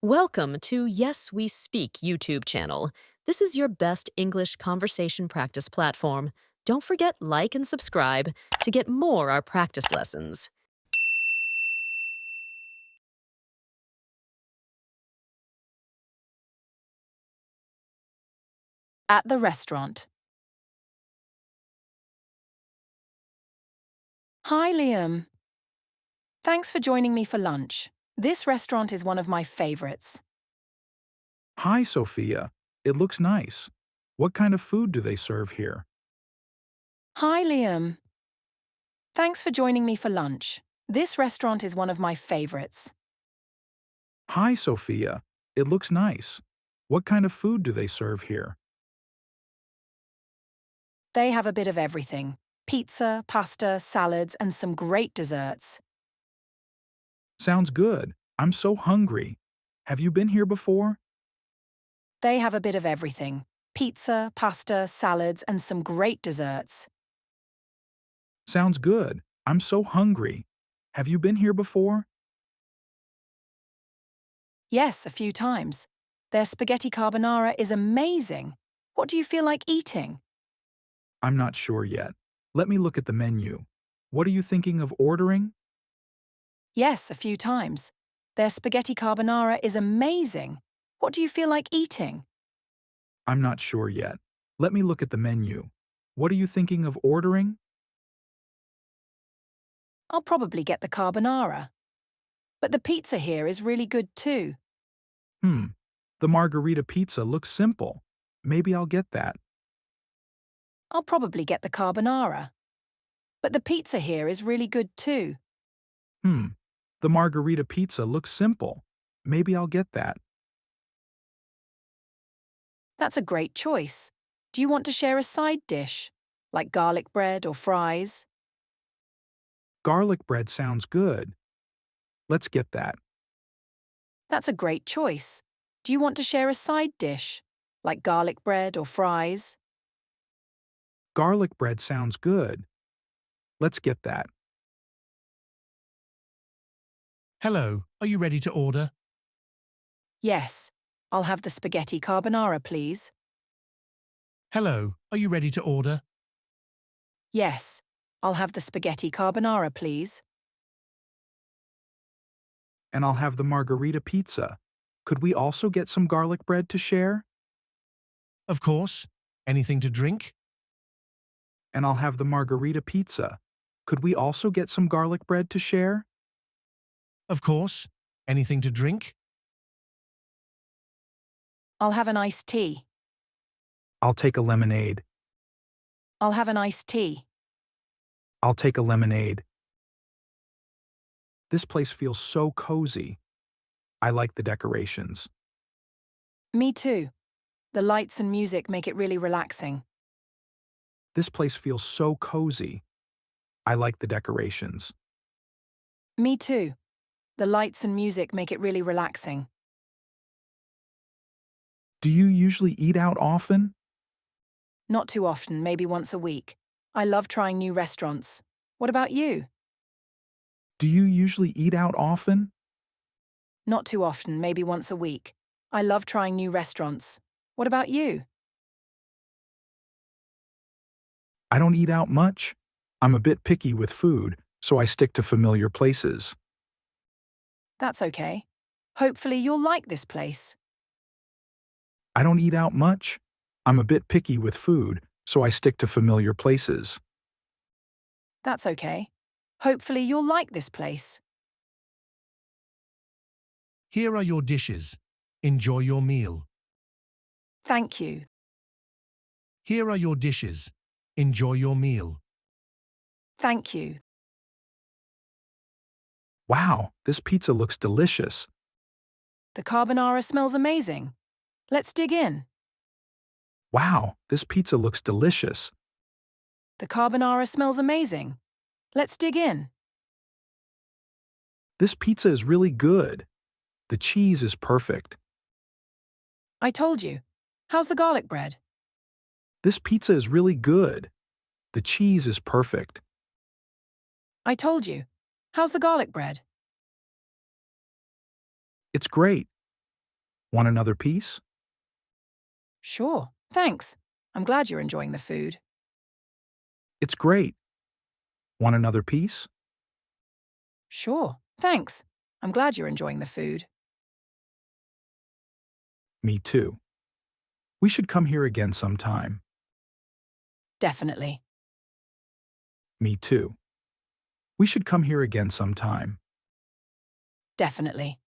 Welcome to Yes We Speak YouTube channel. This is your best English conversation practice platform. Don't forget like and subscribe to get more our practice lessons. At the restaurant. Hi, Liam. Thanks for joining me for lunch. This restaurant is one of my favorites. Hi, Sophia. It looks nice. What kind of food do they serve here? Hi, Liam. Thanks for joining me for lunch. This restaurant is one of my favorites. Hi, Sophia. It looks nice. What kind of food do they serve here? They have a bit of everything: pizza, pasta, salads, and some great desserts. Sounds good. I'm so hungry. Have you been here before? They have a bit of everything: pizza, pasta, salads, and some great desserts. Sounds good. I'm so hungry. Have you been here before? Yes, a few times. Their spaghetti carbonara is amazing. What do you feel like eating? I'm not sure yet. Let me look at the menu. What are you thinking of ordering? Yes, a few times. Their spaghetti carbonara is amazing. What do you feel like eating? I'm not sure yet. Let me look at the menu. What are you thinking of ordering? I'll probably get the carbonara. But the pizza here is really good too. The margarita pizza looks simple. Maybe I'll get that. I'll probably get the carbonara. But the pizza here is really good too. The margarita pizza looks simple. Maybe I'll get that. That's a great choice. Do you want to share a side dish, like garlic bread or fries? Garlic bread sounds good. Let's get that. That's a great choice. Do you want to share a side dish, like garlic bread or fries? Garlic bread sounds good. Let's get that. Hello, are you ready to order? Yes. I'll have the spaghetti carbonara, please. Hello, are you ready to order? Yes. I'll have the spaghetti carbonara, please. And I'll have the margarita pizza. Could we also get some garlic bread to share? Of course. Anything to drink? And I'll have the margarita pizza. Could we also get some garlic bread to share? Of course. Anything to drink? I'll have an iced tea. I'll take a lemonade. I'll have an iced tea. I'll take a lemonade. This place feels so cozy. I like the decorations. Me too. The lights and music make it really relaxing. This place feels so cozy. I like the decorations. Me too. The lights and music make it really relaxing. Do you usually eat out often? Not too often, maybe once a week. I love trying new restaurants. What about you? Do you usually eat out often? Not too often, maybe once a week. I love trying new restaurants. What about you? I don't eat out much. I'm a bit picky with food, so I stick to familiar places. That's okay. Hopefully you'll like this place. I don't eat out much. I'm a bit picky with food, so I stick to familiar places. That's okay. Hopefully you'll like this place. Here are your dishes. Enjoy your meal. Thank you. Here are your dishes. Enjoy your meal. Thank you. Wow, this pizza looks delicious. The carbonara smells amazing. Let's dig in. Wow, this pizza looks delicious. The carbonara smells amazing. Let's dig in. This pizza is really good. The cheese is perfect. I told you. How's the garlic bread? This pizza is really good. The cheese is perfect. I told you. How's the garlic bread? It's great. Want another piece? Sure, thanks. I'm glad you're enjoying the food. It's great. Want another piece? Sure, thanks. I'm glad you're enjoying the food. Me too. We should come here again sometime. Definitely. Me too. We should come here again sometime. Definitely.